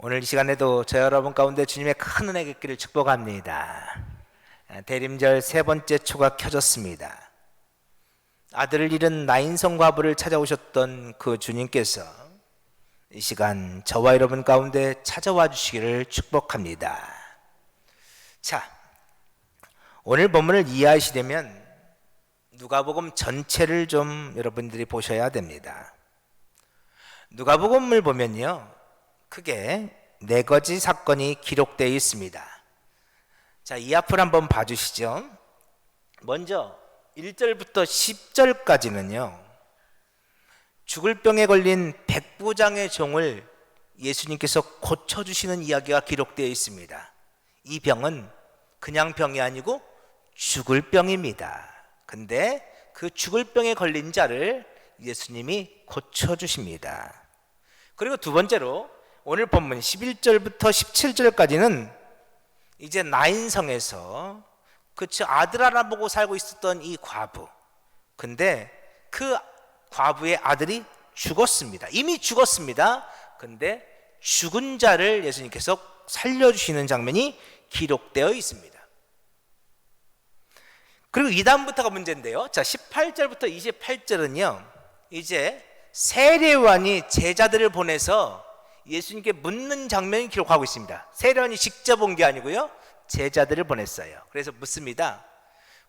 오늘 이 시간에도 저 여러분 가운데 주님의 큰 은혜 있기를 축복합니다. 대림절 세 번째 초가 켜졌습니다. 아들을 잃은 나인성 과부를 찾아오셨던 그 주님께서 이 시간 저와 여러분 가운데 찾아와 주시기를 축복합니다. 자, 오늘 본문을 이해하시려면 누가복음 전체를 좀 여러분들이 보셔야 됩니다. 누가복음을 보면요, 크게 네 가지 사건이 기록되어 있습니다. 자, 이 앞을 한번 봐주시죠. 먼저 1절부터 10절까지는요, 죽을 병에 걸린 백부장의 종을 예수님께서 고쳐주시는 이야기가 기록되어 있습니다. 이 병은 그냥 병이 아니고 죽을 병입니다. 근데 그 죽을 병에 걸린 자를 예수님이 고쳐주십니다. 그리고 두 번째로 오늘 본문 11절부터 17절까지는 이제 나인성에서 그치 아들 하나 보고 살고 있었던 이 과부, 근데 그 과부의 아들이 죽었습니다. 이미 죽었습니다. 근데 죽은 자를 예수님께서 살려주시는 장면이 기록되어 있습니다. 그리고 이 다음부터가 문제인데요, 자 18절부터 28절은요 이제 세례요한이 제자들을 보내서 예수님께 묻는 장면을 기록하고 있습니다. 세례요한이 직접 온 게 아니고요, 제자들을 보냈어요. 그래서 묻습니다.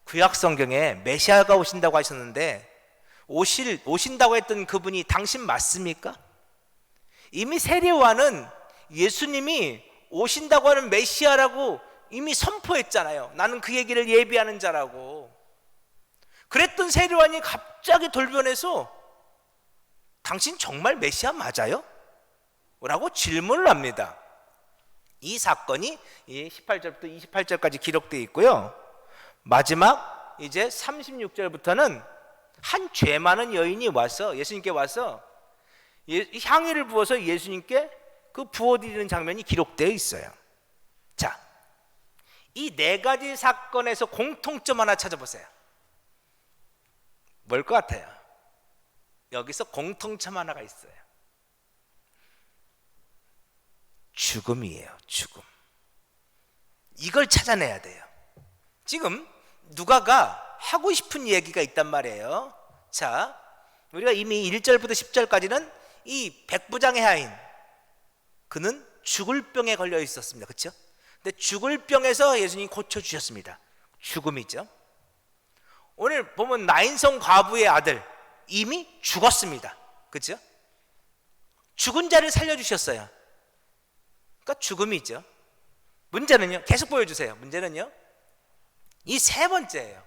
구약 성경에 메시아가 오신다고 하셨는데 오신다고 했던 그분이 당신 맞습니까? 이미 세례요한은 예수님이 오신다고 하는 메시아라고 이미 선포했잖아요. 나는 그 얘기를 예비하는 자라고. 그랬던 세례요한이 갑자기 돌변해서 당신 정말 메시아 맞아요? 라고 질문을 합니다. 이 사건이 18절부터 28절까지 기록되어 있고요, 마지막 이제 36절부터는 한 죄 많은 여인이 와서 예수님께 와서 향유를 부어서 예수님께 그 부어드리는 장면이 기록되어 있어요. 자, 이 네 가지 사건에서 공통점 하나 찾아보세요. 뭘 것 같아요? 여기서 공통점 하나가 있어요. 죽음이에요. 죽음. 이걸 찾아내야 돼요. 지금 누가가 하고 싶은 얘기가 있단 말이에요. 자, 우리가 이미 1절부터 10절까지는 이 백부장의 하인, 그는 죽을 병에 걸려 있었습니다. 그렇죠? 근데 죽을 병에서 예수님이 고쳐주셨습니다. 죽음이죠. 오늘 보면 나인성 과부의 아들 이미 죽었습니다. 그렇죠? 죽은 자를 살려주셨어요. 그러니까 죽음이죠. 문제는요, 계속 보여주세요. 문제는요, 이 세 번째예요.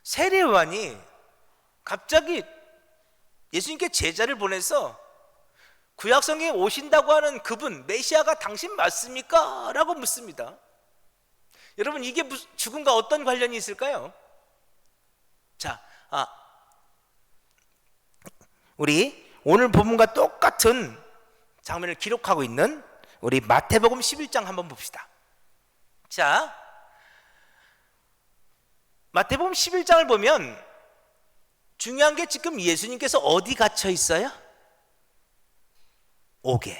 세례요한이 갑자기 예수님께 제자를 보내서 구약성경에 오신다고 하는 그분 메시아가 당신 맞습니까? 라고 묻습니다. 여러분, 이게 죽음과 어떤 관련이 있을까요? 자, 우리 오늘 본문과 똑같은 장면을 기록하고 있는 우리 마태복음 11장 한번 봅시다. 자, 마태복음 11장을 보면 중요한 게 지금 예수님께서 어디 갇혀 있어요? 옥이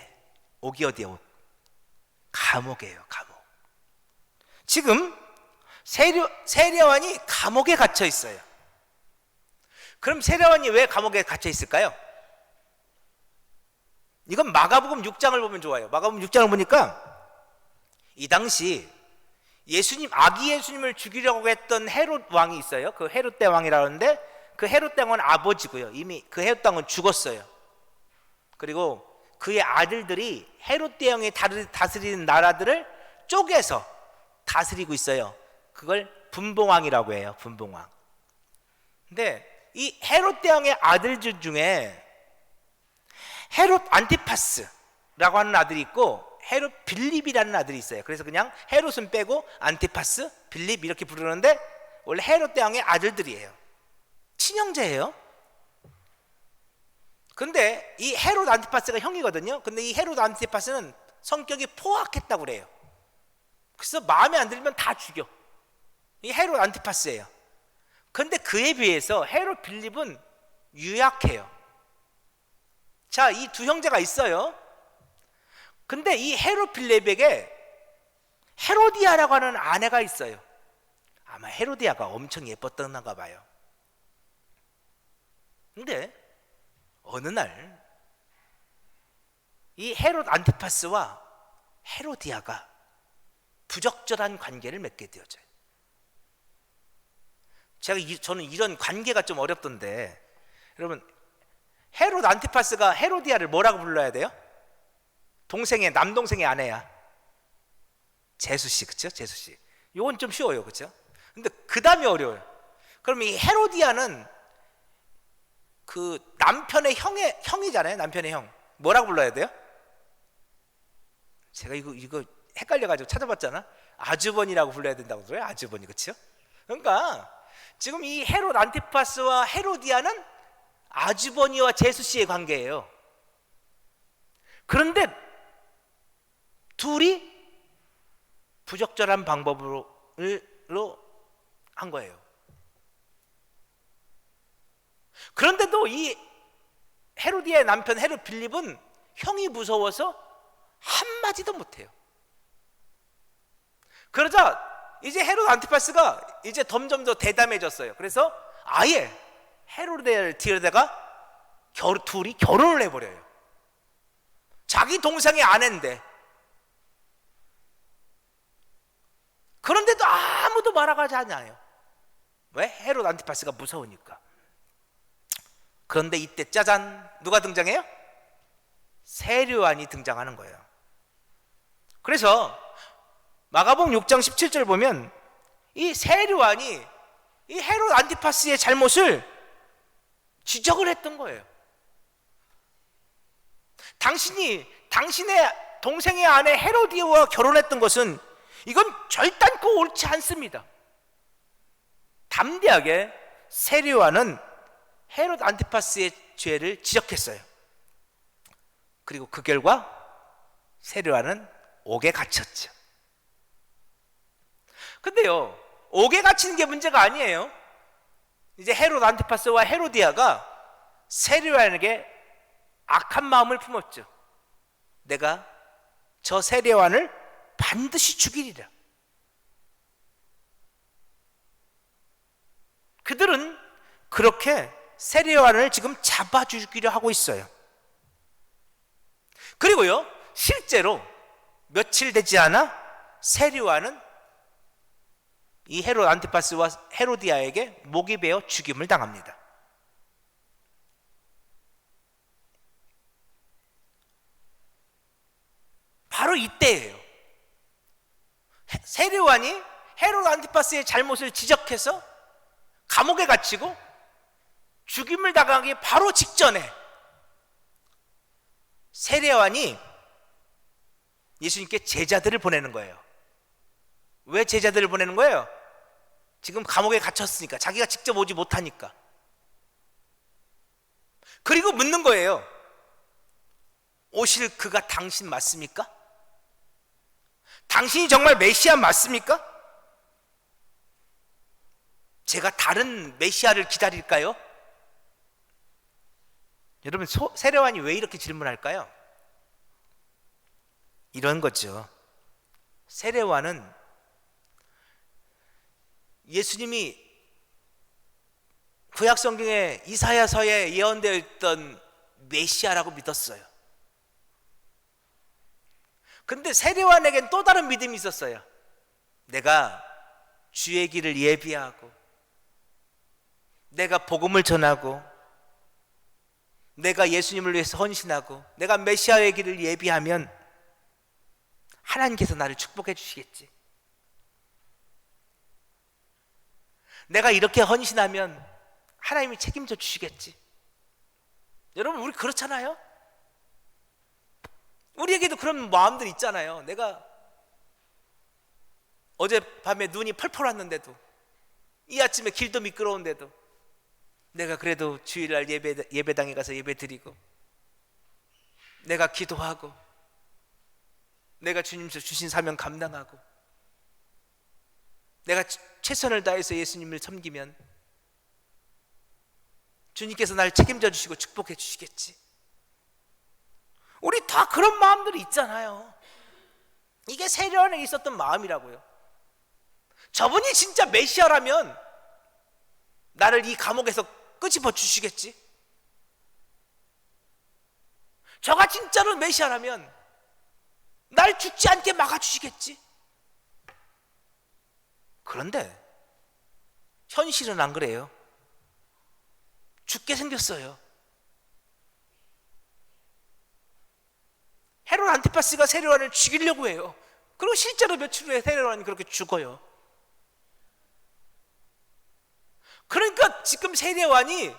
어디예요? 감옥이에요. 감옥. 지금 세례요한이 감옥에 갇혀 있어요. 그럼 세례요한이 왜 감옥에 갇혀 있을까요? 이건 마가복음 6장을 보면 좋아요. 마가복음 6장을 보니까 이 당시 아기 예수님을 죽이려고 했던 헤롯 왕이 있어요. 그 헤롯 대왕이라고 하는데 그 헤롯 대왕은 아버지고요, 이미 그 헤롯 대왕은 죽었어요. 그리고 그의 아들들이 헤롯 대왕이 다스리는 나라들을 쪼개서 다스리고 있어요. 그걸 분봉왕이라고 해요. 분봉왕. 근데 이 헤롯 대왕의 아들들 중에 헤롯 안티파스라고 하는 아들이 있고 헤롯 빌립이라는 아들이 있어요. 그래서 그냥 헤롯은 빼고 안티파스, 빌립 이렇게 부르는데 원래 헤롯 대왕의 아들들이에요. 친형제예요. 근데 이 헤롯 안티파스가 형이거든요. 근데 이 헤롯 안티파스는 성격이 포악했다고 그래요. 그래서 마음에 안 들면 다 죽여. 이 헤롯 안티파스예요. 근데 그에 비해서 헤롯 빌립은 유약해요. 자, 이 두 형제가 있어요. 근데 이 헤롯 빌립에게 헤로디아라고 하는 아내가 있어요. 아마 헤로디아가 엄청 예뻤던가 봐요. 근데 어느 날 이 헤롯 안티파스와 헤로디아가 부적절한 관계를 맺게 되어져요. 저는 이런 관계가 좀 어렵던데, 여러분, 헤롯 안티파스가 헤로디아를 뭐라고 불러야 돼요? 남동생의 아내야. 제수씨, 그쵸? 제수씨. 이건 좀 쉬워요, 그쵸? 근데 그 다음이 어려워요. 그럼 이 헤로디아는 그 남편의 형이잖아요. 남편의 형. 뭐라고 불러야 돼요? 제가 이거 헷갈려가지고 찾아봤잖아. 아주버니라고 불러야 된다고 그래요. 아주버니, 그쵸? 그러니까 지금 이 헤롯 안티파스와 헤로디아는 아주버니와 제수씨의 관계예요. 그런데 둘이 부적절한 방법으로 한 거예요. 그런데도 이 헤로디아의 남편 헤롯 빌립은 형이 무서워서 한마디도 못해요. 그러자 이제 헤롯 안티파스가 이제 점점 더 대담해졌어요. 그래서 아예 헤로디아를 데려다가 둘이 결혼을 해버려요. 자기 동생의 아내인데. 그런데도 아무도 말아가지 않아요. 왜? 헤롯 안티파스가 무서우니까. 그런데 이때 짜잔, 누가 등장해요? 세례요한이 등장하는 거예요. 그래서 마가복음 6장 17절 보면 이 세례요한이 이 헤롯 안티파스의 잘못을 지적을 했던 거예요. 당신의 동생의 아내 헤로디아와 결혼했던 것은 이건 절단코 옳지 않습니다. 담대하게 세례요한은 헤롯 안티파스의 죄를 지적했어요. 그리고 그 결과 세례요한은 옥에 갇혔죠. 근데요, 옥에 갇히는 게 문제가 아니에요. 이제 헤롯 안티파스와 헤로디아가 세례요한에게 악한 마음을 품었죠. 내가 저 세례요한을 반드시 죽이리라. 그들은 그렇게 세례요한을 지금 잡아 죽이려 하고 있어요. 그리고요, 실제로 며칠 되지 않아 세례요한은 이 헤롯 안티파스와 헤로디아에게 목이 베어 죽임을 당합니다. 바로 이때예요. 세례요한이 헤롯 안티파스의 잘못을 지적해서 감옥에 갇히고 죽임을 당하기 바로 직전에 세례요한이 예수님께 제자들을 보내는 거예요. 왜 제자들을 보내는 거예요? 지금 감옥에 갇혔으니까, 자기가 직접 오지 못하니까. 그리고 묻는 거예요. 오실 그가 당신 맞습니까? 당신이 정말 메시아 맞습니까? 제가 다른 메시아를 기다릴까요? 여러분, 세례요한이 왜 이렇게 질문할까요? 이런 거죠. 세례요한은 예수님이 구약 성경에 이사야서에 예언되어 있던 메시아라고 믿었어요. 근데 세례요한에겐 또 다른 믿음이 있었어요. 내가 주의 길을 예비하고, 내가 복음을 전하고, 내가 예수님을 위해서 헌신하고, 내가 메시아의 길을 예비하면 하나님께서 나를 축복해 주시겠지. 내가 이렇게 헌신하면 하나님이 책임져 주시겠지. 여러분, 우리 그렇잖아요? 우리에게도 그런 마음들 있잖아요. 내가 어젯밤에 눈이 펄펄 왔는데도, 이 아침에 길도 미끄러운데도 내가 그래도 주일날 예배당에 가서 예배 드리고, 내가 기도하고, 내가 주님께서 주신 사명 감당하고, 내가 최선을 다해서 예수님을 섬기면 주님께서 날 책임져 주시고 축복해 주시겠지. 다 그런 마음들이 있잖아요. 이게 세례 안에 있었던 마음이라고요. 저분이 진짜 메시아라면 나를 이 감옥에서 끄집어 주시겠지. 저가 진짜로 메시아라면 날 죽지 않게 막아주시겠지. 그런데 현실은 안 그래요. 죽게 생겼어요. 헤롯 안티파스가 세례요한을 죽이려고 해요. 그리고 실제로 며칠 후에 세례요한이 그렇게 죽어요. 그러니까 지금 세례요한이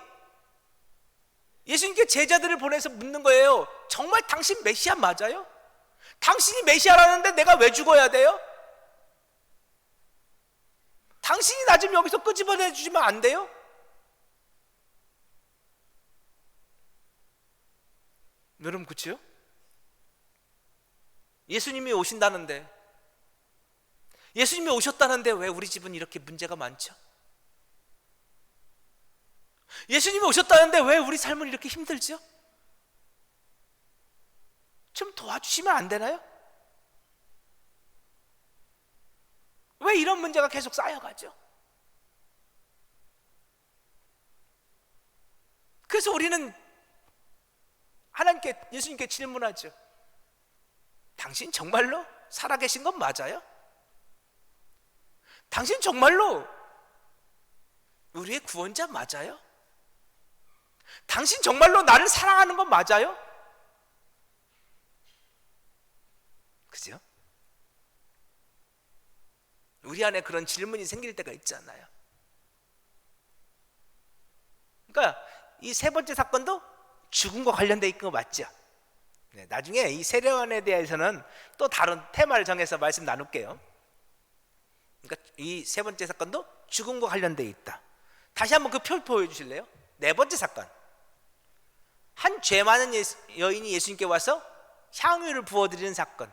예수님께 제자들을 보내서 묻는 거예요. 정말 당신 메시아 맞아요? 당신이 메시아라는데 내가 왜 죽어야 돼요? 당신이 나 좀 여기서 끄집어내 주시면 안 돼요? 여러분, 그치요? 예수님이 오신다는데, 예수님이 오셨다는데 왜 우리 집은 이렇게 문제가 많죠? 예수님이 오셨다는데 왜 우리 삶은 이렇게 힘들죠? 좀 도와주시면 안 되나요? 왜 이런 문제가 계속 쌓여가죠? 그래서 우리는 하나님께, 예수님께 질문하죠. 당신 정말로 살아계신 건 맞아요? 당신 정말로 우리의 구원자 맞아요? 당신 정말로 나를 사랑하는 건 맞아요? 그죠? 우리 안에 그런 질문이 생길 때가 있잖아요. 그러니까 이 세 번째 사건도 죽음과 관련되어 있는 거 맞죠? 네, 나중에 이 세례요한에 대해서는 또 다른 테마를 정해서 말씀 나눌게요. 그러니까 이 세 번째 사건도 죽음과 관련되어 있다. 다시 한번 그 표 보여주실래요? 네 번째 사건, 한 죄 많은 여인이 예수님께 와서 향유를 부어드리는 사건.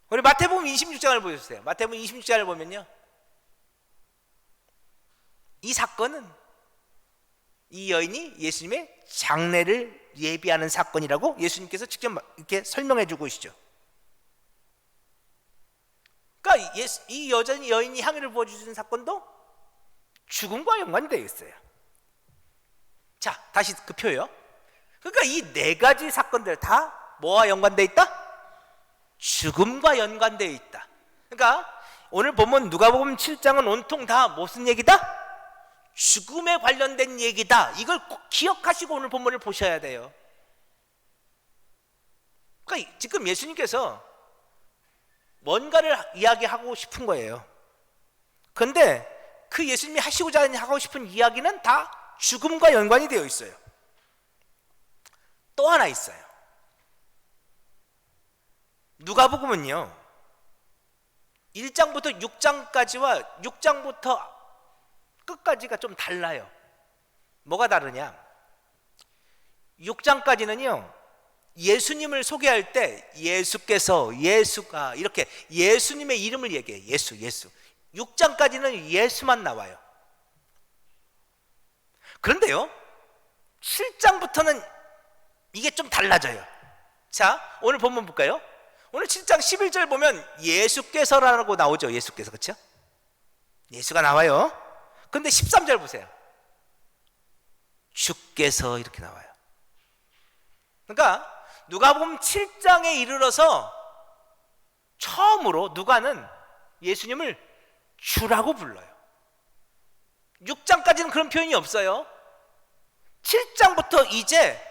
우리 마태복음 26장을 보여주세요. 마태복음 26장을 보면요, 이 사건은 이 여인이 예수님의 장례를 예비하는 사건이라고 예수님께서 직접 이렇게 설명해 주고 계시죠. 그러니까 이 여인이 향유를 부어주는 사건도 죽음과 연관되어 있어요. 자, 다시 그 표요. 그러니까 이 네 가지 사건들 다 뭐와 연관되어 있다? 죽음과 연관되어 있다. 그러니까 오늘 보면 누가복음 7장은 온통 다 무슨 얘기다? 죽음에 관련된 얘기다. 이걸 꼭 기억하시고 오늘 본문을 보셔야 돼요. 그러니까 지금 예수님께서 뭔가를 이야기하고 싶은 거예요. 그런데 그 예수님이 하시고자 하고 싶은 이야기는 다 죽음과 연관이 되어 있어요. 또 하나 있어요. 누가복음은요, 1장부터 6장까지와 6장부터 끝까지가 좀 달라요. 뭐가 다르냐? 6장까지는요, 예수님을 소개할 때 예수가 이렇게 예수님의 이름을 얘기해요. 예수. 6장까지는 예수만 나와요. 그런데요, 7장부터는 이게 좀 달라져요. 자, 오늘 본문 볼까요? 오늘 7장 11절 보면 예수께서라고 나오죠. 예수께서, 그렇죠? 예수가 나와요. 근데 13절 보세요. 주께서 이렇게 나와요. 그러니까 누가복음 7장에 이르러서 처음으로 누가는 예수님을 주라고 불러요. 6장까지는 그런 표현이 없어요. 7장부터 이제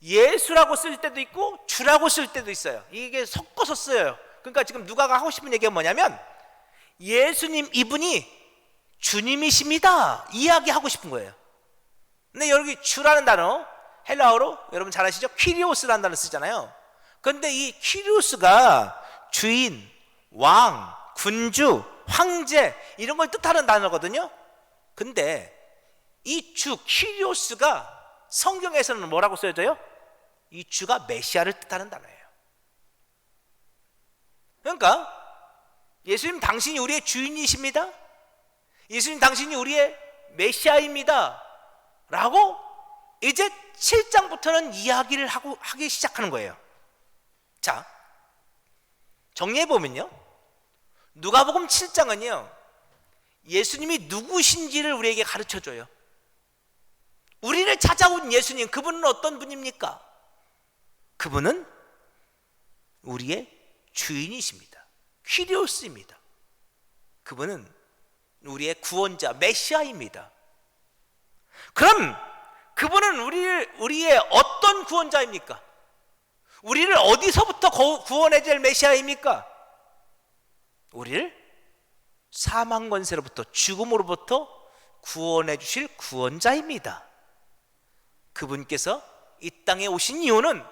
예수라고 쓸 때도 있고 주라고 쓸 때도 있어요. 이게 섞어서 써요. 그러니까 지금 누가가 하고 싶은 얘기가 뭐냐면 예수님 이분이 주님이십니다 이야기하고 싶은 거예요. 근데 여기 주라는 단어 헬라어로 여러분 잘 아시죠? 퀴리오스라는 단어 쓰잖아요. 그런데 이 퀴리오스가 주인, 왕, 군주, 황제 이런 걸 뜻하는 단어거든요. 근데 이 주 퀴리오스가 성경에서는 뭐라고 쓰여져요? 이 주가 메시아를 뜻하는 단어예요. 그러니까 예수님 당신이 우리의 주인이십니다. 예수님 당신이 우리의 메시아입니다 라고 이제 7장부터는 이야기를 하기 시작하는 거예요. 자, 정리해보면요, 누가복음 7장은요 예수님이 누구신지를 우리에게 가르쳐줘요. 우리를 찾아온 예수님, 그분은 어떤 분입니까? 그분은 우리의 주인이십니다. 퀴리오스입니다. 그분은 우리의 구원자, 메시아입니다. 그럼 그분은 우리의 어떤 구원자입니까? 우리를 어디서부터 구원해 줄 메시아입니까? 우리를 사망 권세로부터, 죽음으로부터 구원해 주실 구원자입니다. 그분께서 이 땅에 오신 이유는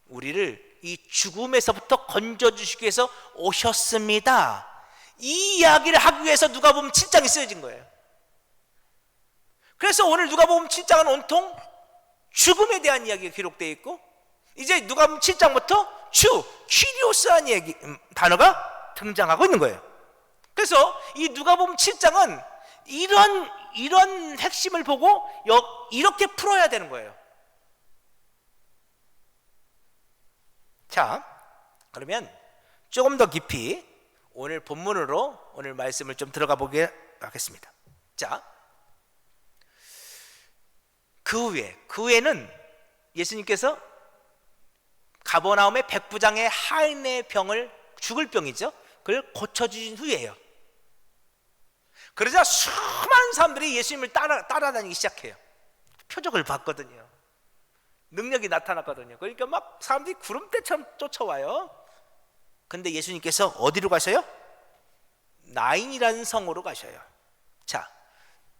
우리를 이 죽음에서부터 건져주시기 위해서 오셨습니다. 이 이야기를 하기 위해서 누가복음 7장이 쓰여진 거예요. 그래서 오늘 누가복음 7장은 온통 죽음에 대한 이야기가 기록되어 있고, 이제 누가복음 7장부터 퀴리오스라는 단어가 등장하고 있는 거예요. 그래서 이 누가복음 7장은 이런 핵심을 보고 이렇게 풀어야 되는 거예요. 자, 그러면 조금 더 깊이 오늘 본문으로 오늘 말씀을 좀 들어가 보게 하겠습니다. 자, 그 후에는 예수님께서 가버나움의 백부장의 하인의 병을, 죽을 병이죠, 그걸 고쳐주신 후에요. 그러자 수많은 사람들이 예수님을 따라다니기 시작해요. 표적을 봤거든요. 능력이 나타났거든요. 그러니까 막 사람들이 구름대처럼 쫓아와요. 근데 예수님께서 어디로 가셔요? 나인이라는 성으로 가셔요. 자,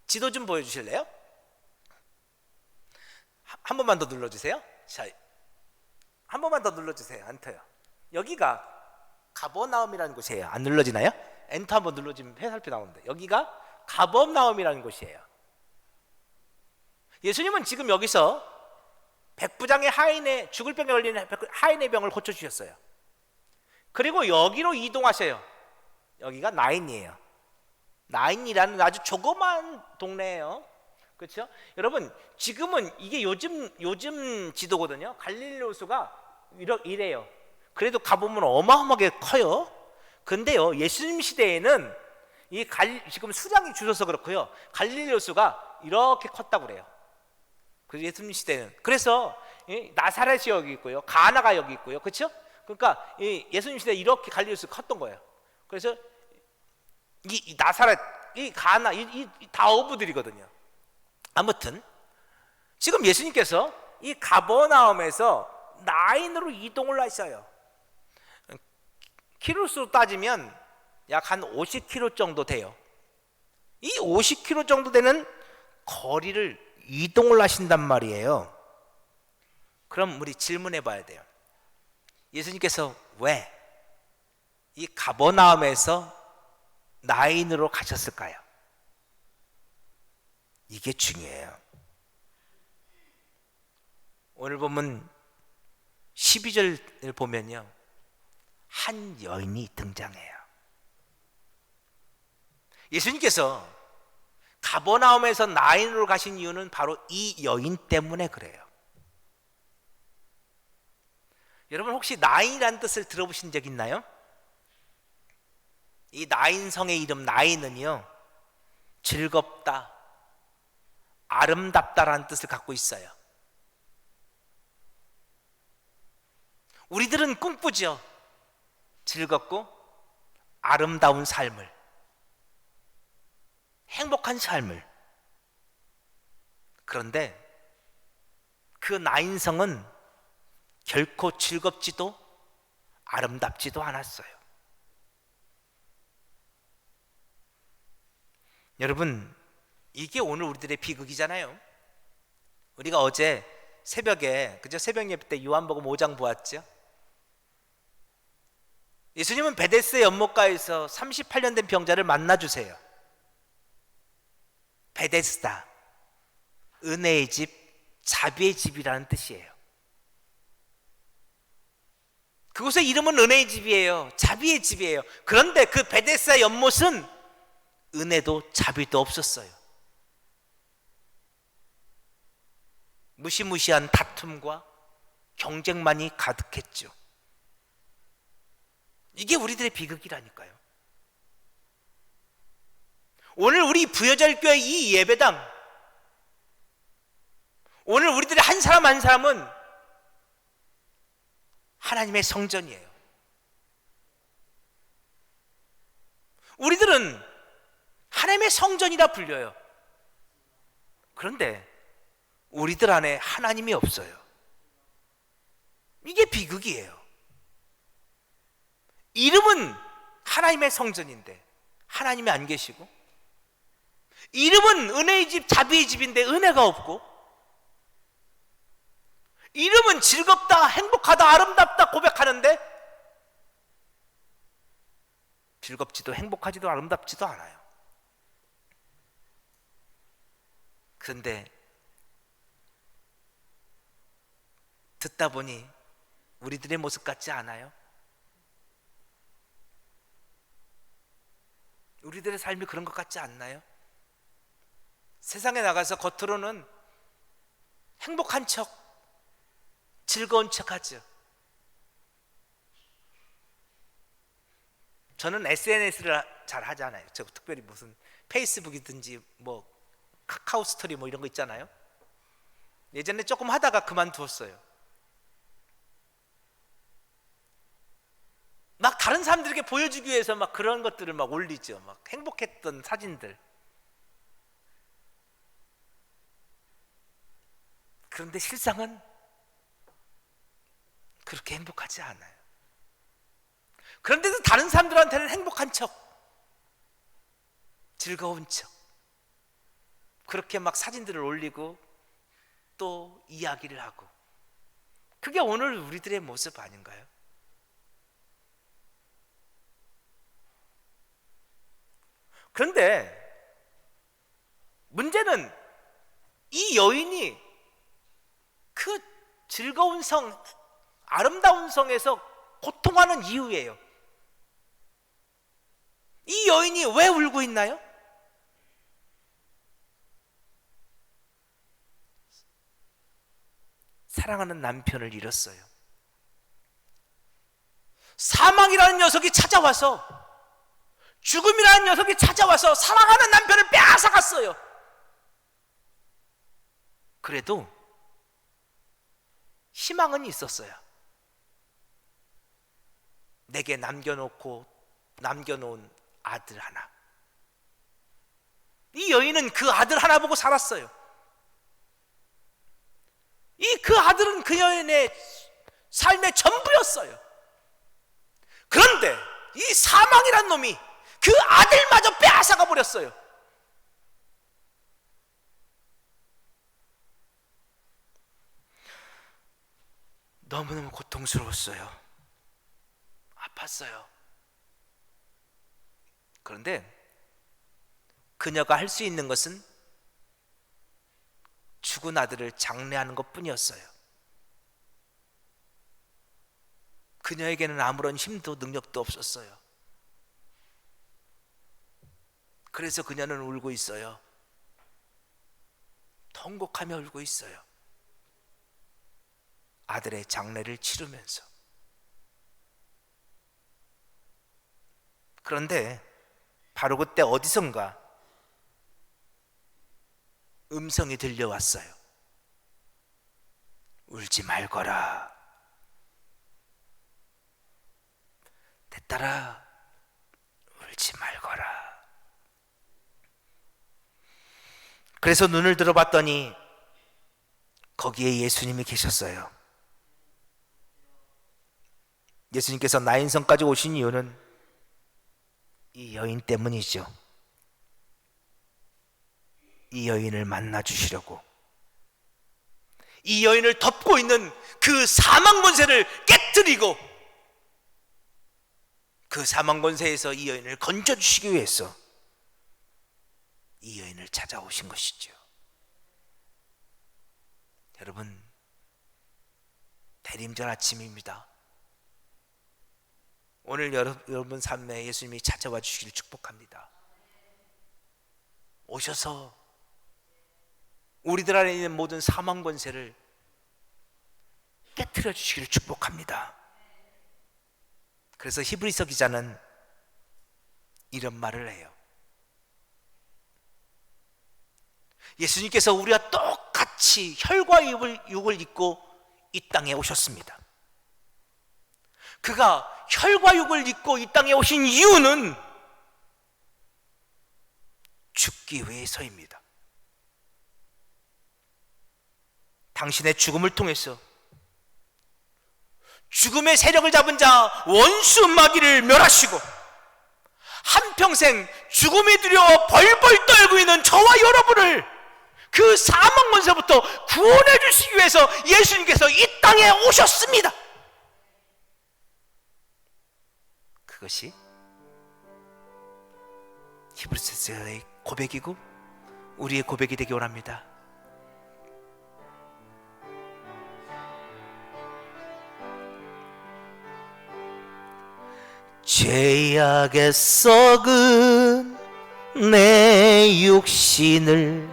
지도 좀 보여주실래요? 한 번만 더 눌러주세요. 자, 한 번만 더 눌러주세요. 안 터요. 여기가 가버나움이라는 곳이에요. 안 눌러지나요? 엔터 한번 눌러주면 해살표 나오는데, 여기가 가버나움이라는 곳이에요. 예수님은 지금 여기서 백부장의 하인의, 죽을 병에 걸린 하인의 병을 고쳐주셨어요. 그리고 여기로 이동하셔요. 여기가 나인이에요. 나인이라는 아주 조그만 동네예요. 그렇죠? 여러분, 지금은 이게 요즘 지도거든요. 갈릴리 호수가 이래요. 그래도 가보면 어마어마하게 커요. 근데요, 예수님 시대에는 지금 수량이 줄어서 그렇고요, 갈릴리 호수가 이렇게 컸다고 그래요. 그래서 예수님 시대는, 그래서 나사렛이 여기 있고요, 가나가 여기 있고요, 그렇죠? 그러니까 예수님 시대에 이렇게 갈릴리 호수가 컸던 거예요. 그래서 이 나사렛, 이 가나, 다 어부들이거든요. 아무튼 지금 예수님께서 이 가버나움에서 나인으로 이동을 하셔요. 키로수로 따지면 약 한 50km 정도 돼요. 이 50km 정도 되는 거리를 이동을 하신단 말이에요. 그럼 우리 질문해 봐야 돼요. 예수님께서 왜 이 가버나움에서 나인으로 가셨을까요? 이게 중요해요. 오늘 보면 12절을 보면요, 한 여인이 등장해요. 예수님께서 가버나움에서 나인으로 가신 이유는 바로 이 여인 때문에 그래요. 여러분, 혹시 나인이라는 뜻을 들어보신 적 있나요? 이 나인성의 이름 나인은요, 즐겁다, 아름답다라는 뜻을 갖고 있어요. 우리들은 꿈꾸죠. 즐겁고 아름다운 삶을, 행복한 삶을. 그런데 그 나인성은 결코 즐겁지도 아름답지도 않았어요. 여러분, 이게 오늘 우리들의 비극이잖아요. 우리가 어제 새벽에, 그죠? 새벽 예배 때 요한복음 5장 보았죠? 예수님은 베데스다 연못가에서 38년 된 병자를 만나주세요. 베데스다, 은혜의 집, 자비의 집이라는 뜻이에요. 그곳의 이름은 은혜의 집이에요. 자비의 집이에요. 그런데 그 베데스다 연못은 은혜도 자비도 없었어요. 무시무시한 다툼과 경쟁만이 가득했죠. 이게 우리들의 비극이라니까요. 오늘 우리 부여절교회 이 예배당, 오늘 우리들의 한 사람 한 사람은 하나님의 성전이에요. 우리들은 하나님의 성전이라 불려요. 그런데 우리들 안에 하나님이 없어요. 이게 비극이에요. 이름은 하나님의 성전인데 하나님이 안 계시고, 이름은 은혜의 집, 자비의 집인데 은혜가 없고, 이름은 즐겁다, 행복하다, 아름답다 고백하는데 즐겁지도 행복하지도 아름답지도 않아요. 그런데 듣다 보니 우리들의 모습 같지 않아요? 우리들의 삶이 그런 것 같지 않나요? 세상에 나가서 겉으로는 행복한 척, 즐거운 척 하죠. 저는 SNS를 잘 하잖아요. 저 특별히 무슨 페이스북이든지 뭐 카카오 스토리 뭐 이런 거 있잖아요. 예전에 조금 하다가 그만두었어요. 막 다른 사람들에게 보여주기 위해서 막 그런 것들을 막 올리죠. 막 행복했던 사진들. 그런데 실상은 그렇게 행복하지 않아요. 그런데도 다른 사람들한테는 행복한 척, 즐거운 척, 그렇게 막 사진들을 올리고 또 이야기를 하고, 그게 오늘 우리들의 모습 아닌가요? 그런데 문제는 이 여인이 그 즐거운 성, 아름다운 성에서 고통하는 이유예요. 이 여인이 왜 울고 있나요? 사랑하는 남편을 잃었어요. 사망이라는 녀석이 찾아와서, 죽음이라는 녀석이 찾아와서 사랑하는 남편을 빼앗아갔어요. 그래도 희망은 있었어요. 내게 남겨놓은 아들 하나. 이 여인은 그 아들 하나 보고 살았어요. 그 아들은 그 여인의 삶의 전부였어요. 그런데 이 사망이란 놈이 그 아들마저 빼앗아가 버렸어요. 너무너무 고통스러웠어요. 아팠어요. 그런데 그녀가 할 수 있는 것은 죽은 아들을 장례하는 것 뿐이었어요. 그녀에게는 아무런 힘도 능력도 없었어요. 그래서 그녀는 울고 있어요. 통곡하며 울고 있어요. 아들의 장례를 치르면서. 그런데 바로 그때 어디선가 음성이 들려왔어요. 울지 말거라. 내 딸아, 울지 말거라. 그래서 눈을 들어봤더니 거기에 예수님이 계셨어요. 예수님께서 나인성까지 오신 이유는 이 여인 때문이죠. 이 여인을 만나 주시려고, 이 여인을 덮고 있는 그 사망 권세를 깨뜨리고 그 사망 권세에서 이 여인을 건져 주시기 위해서 이 여인을 찾아오신 것이죠. 여러분, 대림절 아침입니다. 오늘 여러분 삶에 예수님이 찾아와 주시기를 축복합니다. 오셔서 우리들 안에 있는 모든 사망 권세를 깨트려 주시기를 축복합니다. 그래서 히브리서 기자는 이런 말을 해요. 예수님께서 우리와 똑같이 혈과 육을 입고 이 땅에 오셨습니다. 그가 혈과 육을 입고 이 땅에 오신 이유는 죽기 위해서입니다. 당신의 죽음을 통해서 죽음의 세력을 잡은 자 원수 마귀를 멸하시고 한평생 죽음에 두려워 벌벌 떨고 있는 저와 여러분을 그 사망 권세부터 구원해 주시기 위해서 예수님께서 이 땅에 오셨습니다. 그것이 히브리서의 고백이고 우리의 고백이 되기 원합니다. 죄악에 썩은 내 육신을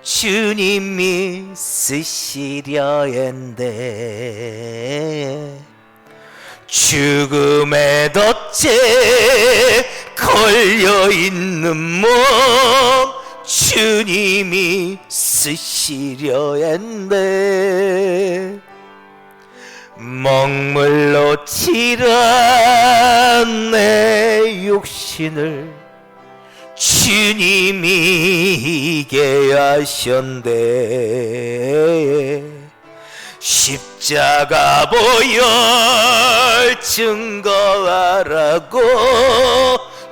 주님이 쓰시려 했네. 죽음의 덫에 걸려있는 몸 주님이 쓰시려 했네. 먹물로 칠한 내 육신을 주님이 이게 하셨네. 십자가 보혈 증거하라고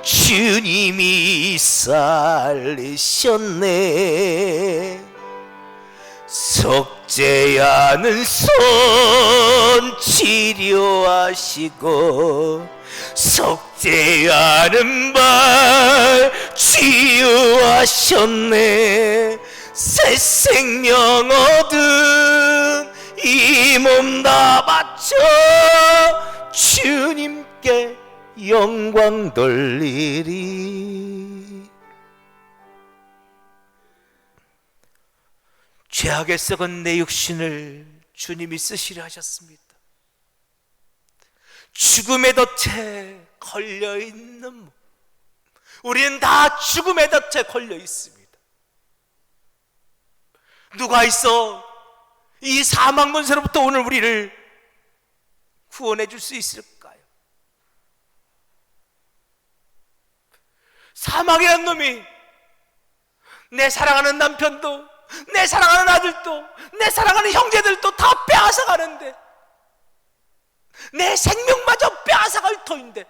주님이 살리셨네. 속죄하는 손 치료하시고 속죄하는 발 치유하셨네. 새 생명 얻은 이 몸 다 바쳐 주님께 영광 돌리리. 죄악에 썩은 내 육신을 주님이 쓰시려 하셨습니다. 죽음의 덫에 걸려있는 몸, 우리는 다 죽음의 덫에 걸려 있습니다. 누가 있어 이 사망 권세로부터 오늘 우리를 구원해 줄 수 있을까요? 사망이란 놈이 내 사랑하는 남편도, 내 사랑하는 아들도, 내 사랑하는 형제들도 다 빼앗아가는데, 내 생명마저 빼앗아갈 터인데,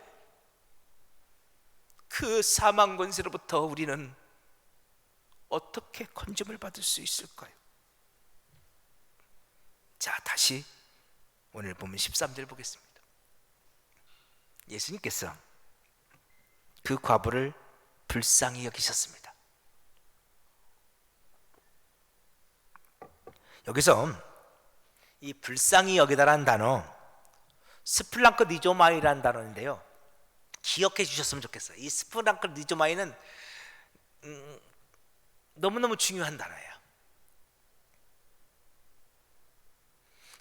그 사망 권세로부터 우리는 어떻게 건짐을 받을 수 있을까요? 자, 다시 오늘 보면 13절 보겠습니다. 예수님께서 그 과부를 불쌍히 여기셨습니다. 여기서 이 불쌍히 여기다라는 단어, 스플랑크 니조마이라는 단어인데요, 기억해 주셨으면 좋겠어요. 이 스플랑크 니조마이는 너무너무 중요한 단어예요.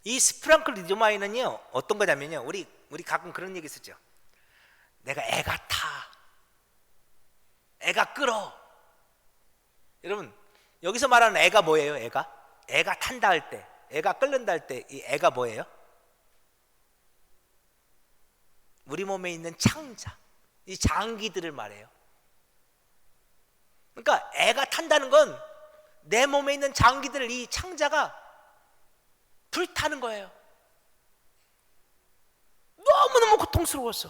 이 스프랑크 리조마이는요 어떤 거냐면요, 우리 가끔 그런 얘기 쓰죠. 내가 애가 타, 애가 끌어. 여러분, 여기서 말하는 애가 뭐예요? 애가 탄다 할 때, 애가 끓는다 할 때 이 애가 뭐예요? 우리 몸에 있는 창자, 이 장기들을 말해요. 그러니까 애가 탄다는 건 내 몸에 있는 장기들을, 이 창자가 불타는 거예요. 너무너무 고통스러웠어.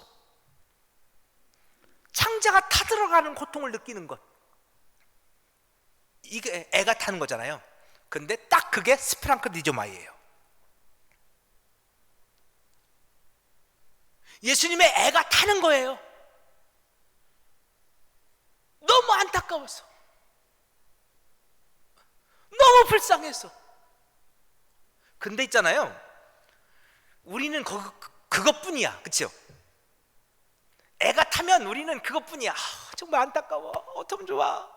창자가 타들어가는 고통을 느끼는 것, 이게 애가 타는 거잖아요. 근데 딱 그게 스프랑크 니조마이예요. 예수님의 애가 타는 거예요. 너무 안타까워서, 너무 불쌍해서. 근데 있잖아요, 우리는 그것뿐이야, 그렇죠? 애가 타면 우리는 그것뿐이야. 정말 안타까워, 어쩌면 좋아.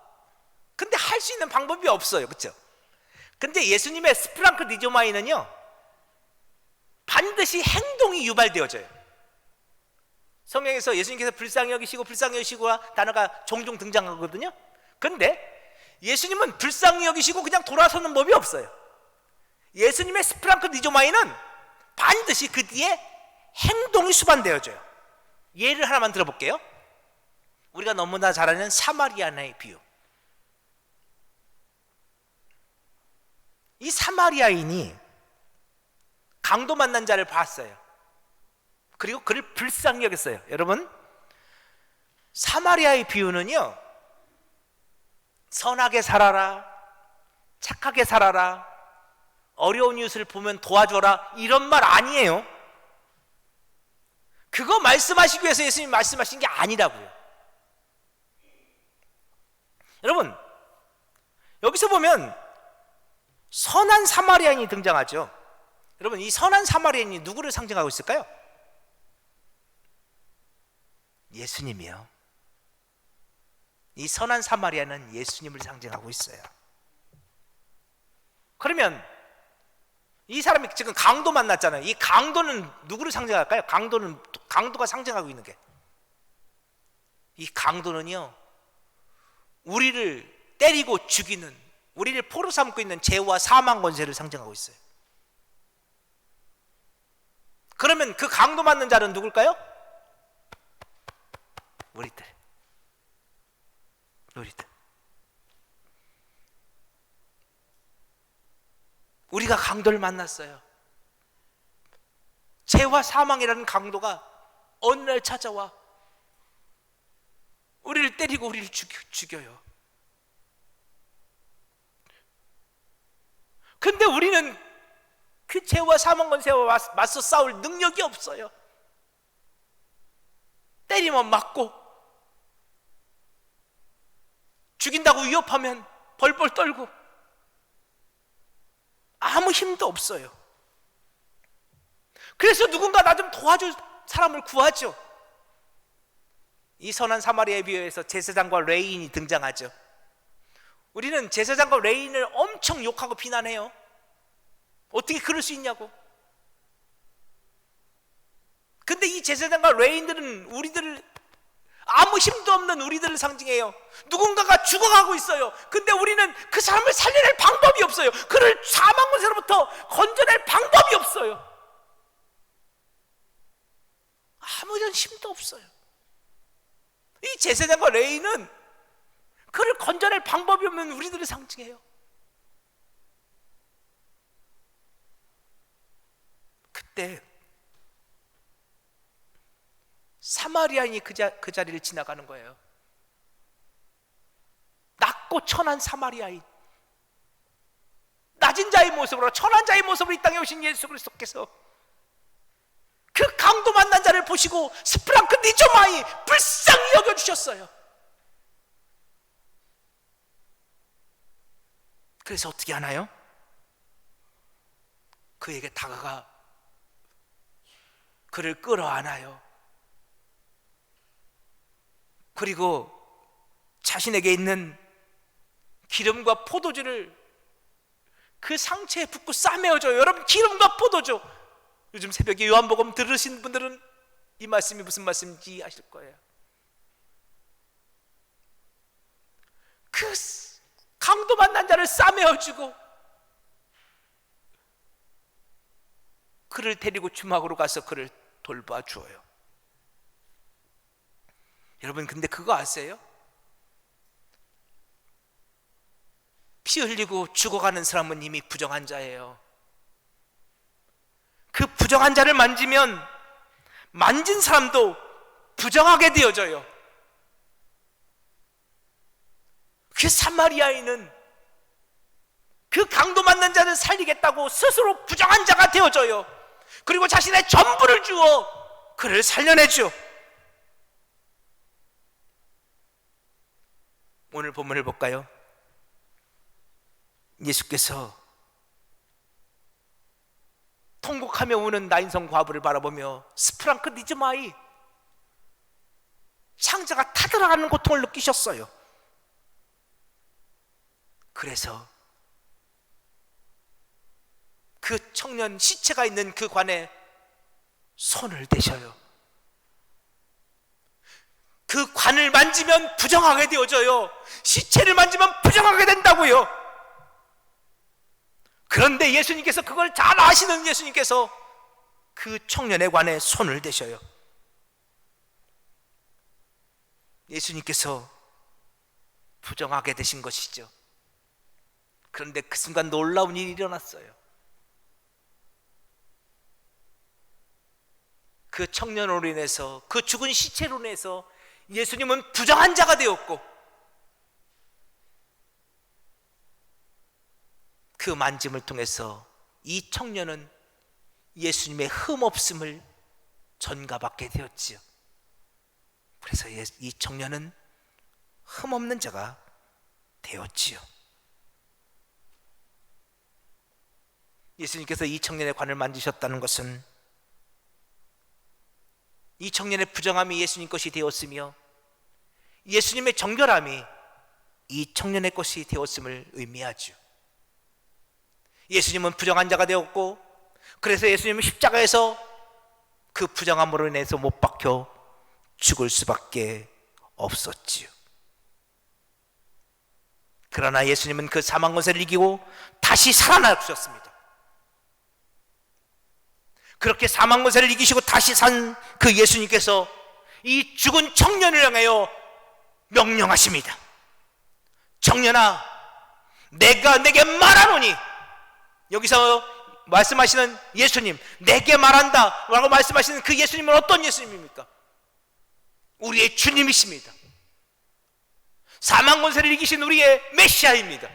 근데 할 수 있는 방법이 없어요, 그렇죠? 근데 예수님의 스프랑크 니조마이는요 반드시 행동이 유발되어져요. 성경에서 예수님께서 불쌍히 여기시고 불쌍히 여기시고와 단어가 종종 등장하거든요. 근데 예수님은 불쌍히 여기시고 그냥 돌아서는 법이 없어요. 예수님의 스프랑크 니조마이는 반드시 그 뒤에 행동이 수반되어져요. 예를 하나만 들어볼게요. 우리가 너무나 잘 아는 사마리아인의 비유. 이 사마리아인이 강도 만난 자를 봤어요. 그리고 그를 불쌍히 여겼어요. 여러분, 사마리아의 비유는요 선하게 살아라, 착하게 살아라, 어려운 이웃을 보면 도와줘라 이런 말 아니에요. 그거 말씀하시기 위해서 예수님이 말씀하신 게 아니라고요. 여러분, 여기서 보면 선한 사마리아인이 등장하죠. 여러분, 이 선한 사마리아인이 누구를 상징하고 있을까요? 예수님이요. 이 선한 사마리아는 예수님을 상징하고 있어요. 그러면 이 사람이 지금 강도 만났잖아요. 이 강도는 누구를 상징할까요? 강도가 상징하고 있는 게, 이 강도는요 우리를 때리고 죽이는, 우리를 포로 삼고 있는 죄와 사망 권세를 상징하고 있어요. 그러면 그 강도 맞는 자는 누굴까요? 우리들. 우리가 강도를 만났어요. 죄와 사망이라는 강도가 어느 날 찾아와 우리를 때리고 우리를 죽여요. 근데 우리는 그 죄와 사망 권세와 맞서 싸울 능력이 없어요. 때리면 맞고, 죽인다고 위협하면 벌벌 떨고, 아무 힘도 없어요. 그래서 누군가 나 좀 도와줄 사람을 구하죠. 이 선한 사마리아의 비유에서 제사장과 레인이 등장하죠. 우리는 제사장과 레인을 엄청 욕하고 비난해요. 어떻게 그럴 수 있냐고. 근데 이 제사장과 레인들은 우리들을, 아무 힘도 없는 우리들을 상징해요. 누군가가 죽어가고 있어요. 근데 우리는 그 사람을 살려낼 방법이 없어요. 그를 사망 권세로부터 건져낼 방법이 없어요. 아무런 힘도 없어요. 이 제사장과 레위는 그를 건져낼 방법이 없는 우리들을 상징해요. 그때 사마리아인이 그 자리를 지나가는 거예요. 낮고 천한 사마리아인, 낮은 자의 모습으로 천한 자의 모습으로 이 땅에 오신 예수 그리스도께서 그 강도 만난 자를 보시고 스프랑크 니조마이 불쌍히 여겨주셨어요. 그래서 어떻게 하나요? 그에게 다가가 그를 끌어안아요. 그리고 자신에게 있는 기름과 포도주를 그 상처에 붓고 싸매어줘요. 여러분, 기름과 포도주, 요즘 새벽에 요한복음 들으신 분들은 이 말씀이 무슨 말씀인지 아실 거예요. 그 강도 만난 자를 싸매어주고 그를 데리고 주막으로 가서 그를 돌봐주어요. 여러분, 근데 그거 아세요? 피 흘리고 죽어가는 사람은 이미 부정한 자예요. 그 부정한 자를 만지면 만진 사람도 부정하게 되어져요. 그 사마리아인은 그 강도 맞는 자를 살리겠다고 스스로 부정한 자가 되어져요. 그리고 자신의 전부를 주어 그를 살려내죠. 오늘 본문을 볼까요? 예수께서 통곡하며 우는 나인성 과부를 바라보며 스프랑크 니즈마이, 창자가 타들어가는 고통을 느끼셨어요. 그래서 그 청년 시체가 있는 그 관에 손을 대셔요. 그 관을 만지면 부정하게 되어져요. 시체를 만지면 부정하게 된다고요. 그런데 예수님께서 그걸 잘 아시는 예수님께서 그 청년의 관에 손을 대셔요. 예수님께서 부정하게 되신 것이죠. 그런데 그 순간 놀라운 일이 일어났어요. 그 청년으로 인해서, 그 죽은 시체로 인해서 예수님은 부정한 자가 되었고, 그 만짐을 통해서 이 청년은 예수님의 흠없음을 전가받게 되었지요. 그래서 이 청년은 흠없는 자가 되었지요. 예수님께서 이 청년의 관을 만지셨다는 것은 이 청년의 부정함이 예수님 것이 되었으며 예수님의 정결함이 이 청년의 것이 되었음을 의미하죠. 예수님은 부정한 자가 되었고, 그래서 예수님은 십자가에서 그 부정함으로 인해서 못 박혀 죽을 수밖에 없었지요. 그러나 예수님은 그 사망 권세를 이기고 다시 살아나셨습니다. 그렇게 사망 권세를 이기시고 다시 산 그 예수님께서 이 죽은 청년을 향하여 명령하십니다. 청년아, 내가 내게 말하노니, 여기서 말씀하시는 예수님, 내게 말한다 라고 말씀하시는 그 예수님은 어떤 예수님입니까? 우리의 주님이십니다. 사망 권세를 이기신 우리의 메시아입니다.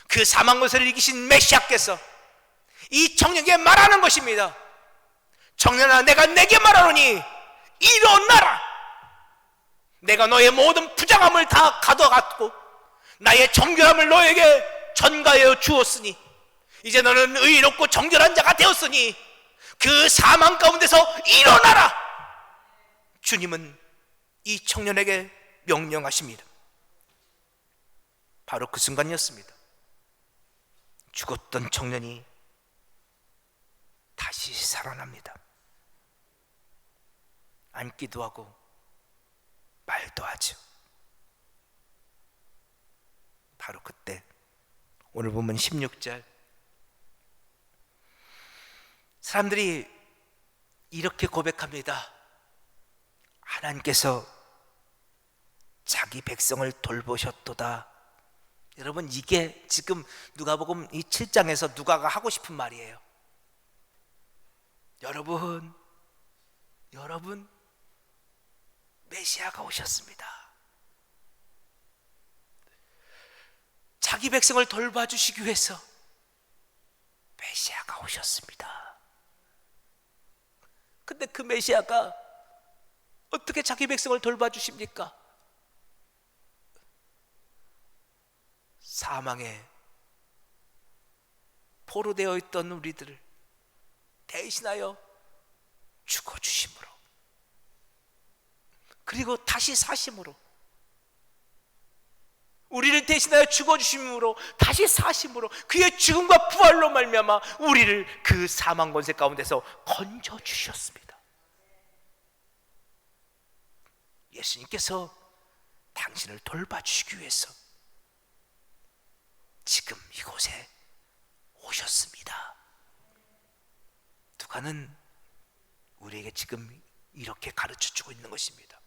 그 사망 권세를 이기신 메시아께서 이 청년에게 말하는 것입니다. 청년아, 내가 내게 말하노니 일어나라. 내가 너의 모든 부정함을 다 가져갔고 나의 정결함을 너에게 전가하여 주었으니 이제 너는 의롭고 정결한 자가 되었으니 그 사망 가운데서 일어나라. 주님은 이 청년에게 명령하십니다. 바로 그 순간이었습니다. 죽었던 청년이 다시 살아납니다. 앉기도 하고 말도 하죠. 바로 그때 오늘 보면 16절, 사람들이 이렇게 고백합니다. 하나님께서 자기 백성을 돌보셨도다. 여러분, 이게 지금 누가복음 이 7장에서 누가가 하고 싶은 말이에요. 여러분, 메시아가 오셨습니다. 자기 백성을 돌봐주시기 위해서 메시아가 오셨습니다. 근데 그 메시아가 어떻게 자기 백성을 돌봐주십니까? 사망에 포로되어 있던 우리들을 대신하여 죽어주심으로, 그리고 다시 사심으로, 우리를 대신하여 죽어주심으로 다시 사심으로, 그의 죽음과 부활로 말미암아 우리를 그 사망 권세 가운데서 건져주셨습니다. 예수님께서 당신을 돌봐주시기 위해서 지금 이곳에 오셨습니다. 누가는 우리에게 지금 이렇게 가르쳐주고 있는 것입니다.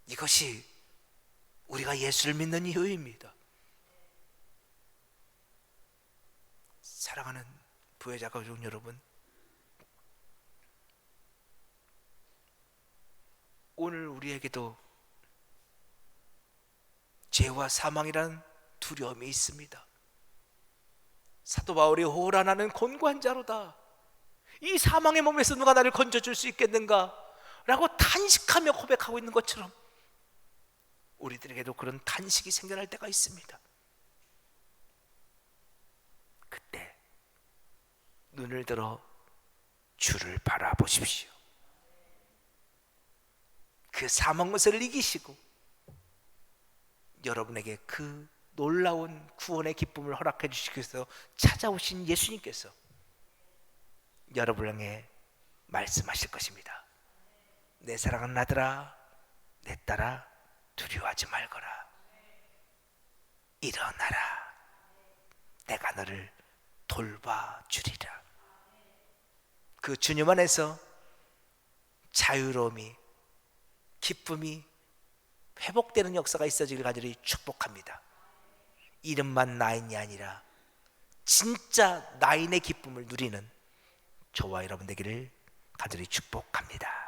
이것이 우리가 예수를 믿는 이유입니다. 사랑하는 부회자 가족 여러분, 오늘 우리에게도 죄와 사망이라는 두려움이 있습니다. 사도 바울이 호라나는 곤고한 자로다. 이 사망의 몸에서 누가 나를 건져줄 수 있겠는가? 라고 탄식하며 고백하고 있는 것처럼 우리들에게도 그런 탄식이 생겨날 때가 있습니다. 그때 눈을 들어 주를 바라보십시오. 그 사망 권세를 이기시고 여러분에게 그 놀라운 구원의 기쁨을 허락해 주시기 위해서 찾아오신 예수님께서 여러분을 향해 말씀하실 것입니다. 내 사랑하는 아들아, 내 딸아, 두려워하지 말거라. 일어나라. 내가 너를 돌봐주리라. 그 주님 안에서 자유로움이, 기쁨이 회복되는 역사가 있어지길 간절히 축복합니다. 이름만 나인이 아니라 진짜 나인의 기쁨을 누리는 저와 여러분 되기를 간절히 축복합니다.